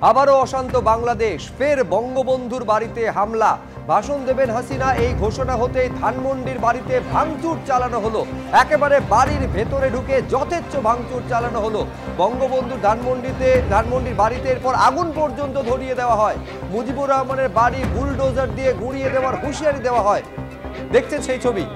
আবারও অশান্ত বাংলাদেশ, ফের বঙ্গবন্ধুর বাড়িতে হামলা। ভাষণ দেবেন হাসিনা, এই ঘোষণা হতেই ধানমন্ডির বাড়িতে ভাঙচুর চালানো হলো। একেবারে বাড়ির ভেতরে ঢুকে যথেচ্ছ ভাঙচুর চালানো হলো। বঙ্গবন্ধুর ধানমন্ডির বাড়িতে এরপর আগুন পর্যন্ত ধরিয়ে দেওয়া হয়। মুজিবুর রহমানের বাড়ি বুলডোজার দিয়ে গুঁড়িয়ে দেওয়ার হুঁশিয়ারি দেওয়া হয়। দেখছেন সেই ছবি।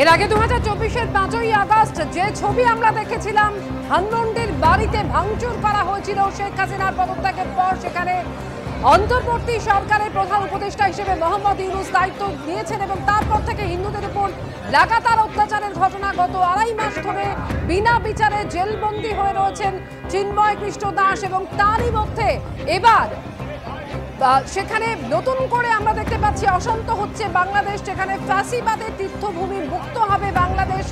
এর আগে 2024-এর 5ই আগস্ট যে ছবি আমরা দেখেছিলাম, ধানমন্ডির বাড়িতে ভাঙচুর করা হয়েছিল। শেখ হাসিনার পদত্যাগের পর সেখানে অন্তর্বর্তী সরকারের প্রধান উপদেষ্টা হিসেবে মোহাম্মদ ইউনূস দায়িত্ব নিয়েছেন এবং তারপর থেকে হিন্দুদের উপর লাগাতার অত্যাচারের ঘটনা। গত 2.5 মাস ধরে বিনা বিচারে জেলবন্দি হয়ে রয়েছেন চিন্ময় কৃষ্ণ দাস এবং তারই মধ্যে এবার সেখানে নতুন করে আমরা দেখতে পাচ্ছি অশান্ত হচ্ছে বাংলাদেশ। সেখানে ফ্যাসিবাদের তীর্থভূমি মুক্ত হবে বাংলাদেশ,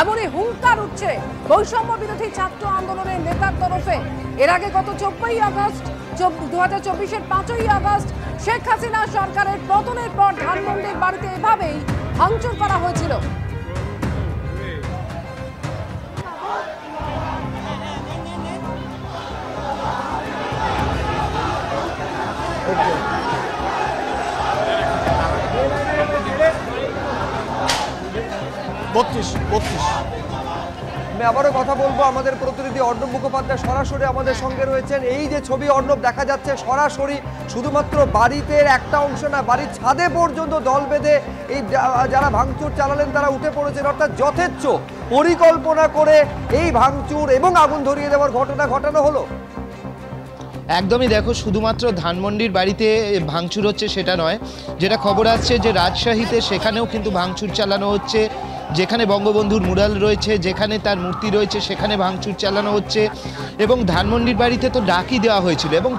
এমনই হুঙ্কার উঠছে বৈষম্য বিরোধী ছাত্র আন্দোলনের নেতার তরফে। এর আগে গত 2024-এর 5ই আগস্ট শেখ হাসিনা সরকারের পতনের পর ধানমন্ডির বাড়িতে এভাবেই ভাঙচুর করা হয়েছিল। আমি আবারও কথা বলবো, আমাদের প্রতিনিধি অর্ণব মুখোপাধ্যায় সরাসরি আমাদের সঙ্গে রয়েছেন। এই যে ছবি অর্ণব দেখা যাচ্ছে, সরাসরি শুধুমাত্র বাড়িতে একটা অংশ না, বাড়ির ছাদে পর্যন্ত দল বেঁধে এই যারা ভাঙচুর চালালেন তারা উঠে পড়েছেন। অর্থাৎ যথেচ্ছ পরিকল্পনা করে এই ভাঙচুর এবং আগুন ধরিয়ে দেওয়ার ঘটনা ঘটানো হলো। একদমই, দেখো, শুধুমাত্র ধানমন্ডির বাড়িতে ভাঙচুর হচ্ছে সেটা নয়, যেটা খবর আসছে যে রাজশাহীতে সেখানেও কিন্তু ভাঙচুর চালানো হচ্ছে। যেখানে বঙ্গবন্ধুর মুরাল রয়েছে, যেখানে তার মূর্তি রয়েছে, সেখানে ভাঙচুর চালানো হচ্ছে। এবং ধানমন্ডির বাড়িতে তো ডাকই দেওয়া হয়েছিল। এবং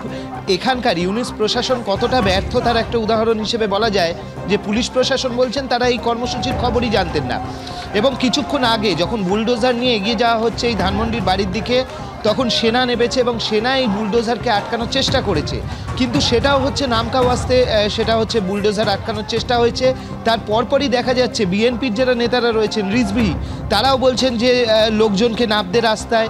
এখানকার ইউনিস প্রশাসন কতটা ব্যর্থ তার একটা উদাহরণ হিসেবে বলা যায় যে পুলিশ প্রশাসন বলছেন তারা এই কর্মসূচির খবরই জানতেন না। এবং কিছুক্ষণ আগে যখন বুলডোজার নিয়ে এগিয়ে যাওয়া হচ্ছে এই ধানমন্ডির বাড়ির দিকে, তখন সেনা নেমেছে এবং সেনা এই বুলডোজারকে আটকানোর চেষ্টা করেছে। কিন্তু সেটাও হচ্ছে নামকা ওয়াস্তে, সেটা হচ্ছে বুলডোজার আটকানোর চেষ্টা হয়েছে। তার পরপরই দেখা যাচ্ছে বিএনপির যারা নেতারা রয়েছেন, রিজভি, তারাও বলছেন যে লোকজনকে নামতে রাস্তায়,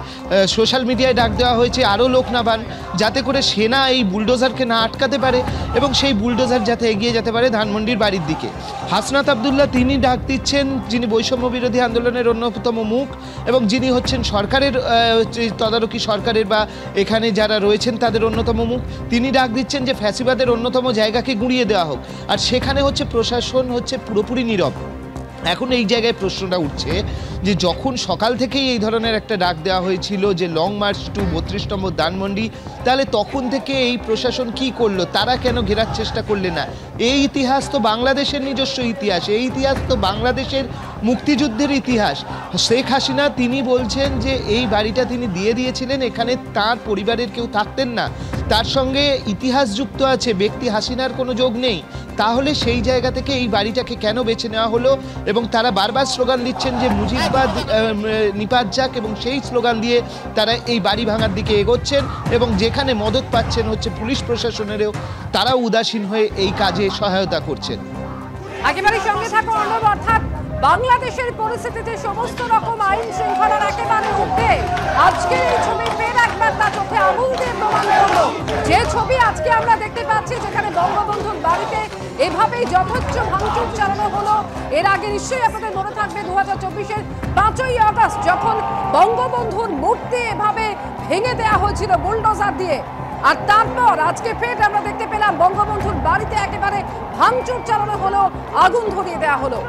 সোশ্যাল মিডিয়ায় ডাক দেওয়া হয়েছে আরও লোক নামান, যাতে করে সেনা এই বুলডোজারকে না আটকাতে পারে এবং সেই বুলডোজার যাতে এগিয়ে যেতে পারে ধানমন্ডির বাড়ির দিকে। হাসনাত আবদুল্লাহ তিনি ডাক দিচ্ছেন, যিনি বৈষম্য বিরোধী আন্দোলনের অন্যতম মুখ এবং যিনি হচ্ছেন সরকারের তদারকি সরকারের বা এখানে যারা রয়েছেন তাদের অন্যতম মুখ। তিনি ডাক দিচ্ছেন যে ফ্যাসিবাদের অন্যতম জায়গাকে গুঁড়িয়ে দেওয়া হোক। আর সেখানে হচ্ছে প্রশাসন হচ্ছে পুরোপুরি নীরব। এখন এই জায়গায় প্রশ্নটা উঠছে যে যখন সকাল থেকেই এই ধরনের একটা ডাক দেওয়া হয়েছিল যে লং মার্চ টু 32 নম্বর ধানমন্ডি, তাহলে তখন থেকে এই প্রশাসন কি করলো? তারা কেন ঘেরার চেষ্টা করলে না? এই ইতিহাস তো বাংলাদেশের নিজস্ব ইতিহাস, এই ইতিহাস তো বাংলাদেশের মুক্তিযুদ্ধের ইতিহাস। শেখ হাসিনা তিনি বলছেন যে এই বাড়িটা তিনি দিয়ে দিয়েছিলেন, এখানে তার পরিবারের কেউ থাকতেন না, তার সঙ্গে ইতিহাস যুক্ত আছে, ব্যক্তি হাসিনার কোনো যোগ নেই। তাহলে সেই জায়গা থেকে এই বাড়িটাকে কেন বেছে নেওয়া হলো? এবং তারা বারবার স্লোগান দিচ্ছেন যে মুজিববাদ নিপাত যাক, এবং সেই স্লোগান দিয়ে তারা এই বাড়ি ভাঙার দিকে এগোচ্ছেন এবং যেখানে মদত পাচ্ছেন হচ্ছে পুলিশ প্রশাসনেরও, তারাও উদাসীন হয়ে এই কাজে সহায়তা করছেন। একেবারে সঙ্গে থাকো অর্ণব। অর্থাৎ বাংলাদেশের পরিস্থিতিতে সমস্ত রকম আইন শৃঙ্খলার একেবারে ঊর্ধ্বে আজকের এই ছবি ফের একবার তার চোখে আঙুল দিয়ে প্রমাণ করলো। যে ছবি আজকে আমরা দেখতে পাচ্ছি, যেখানে বঙ্গবন্ধুর বাড়িতে এভাবেই যথেচ্ছ ভাঙচুর চালানো হলো। এর আগে নিশ্চয়ই আপনাদের মনে থাকবে 2024-এর 5ই আগস্ট যখন বঙ্গবন্ধুর মূর্তি এভাবে ভেঙে দেওয়া হয়েছিল বুলডোজার দিয়ে। আর তারপর আজকে ফের আমরা দেখতে পেলাম বঙ্গবন্ধুর বাড়িতে একেবারে ভাঙচুর চালানো হলো, আগুন ধরিয়ে দেওয়া হলো।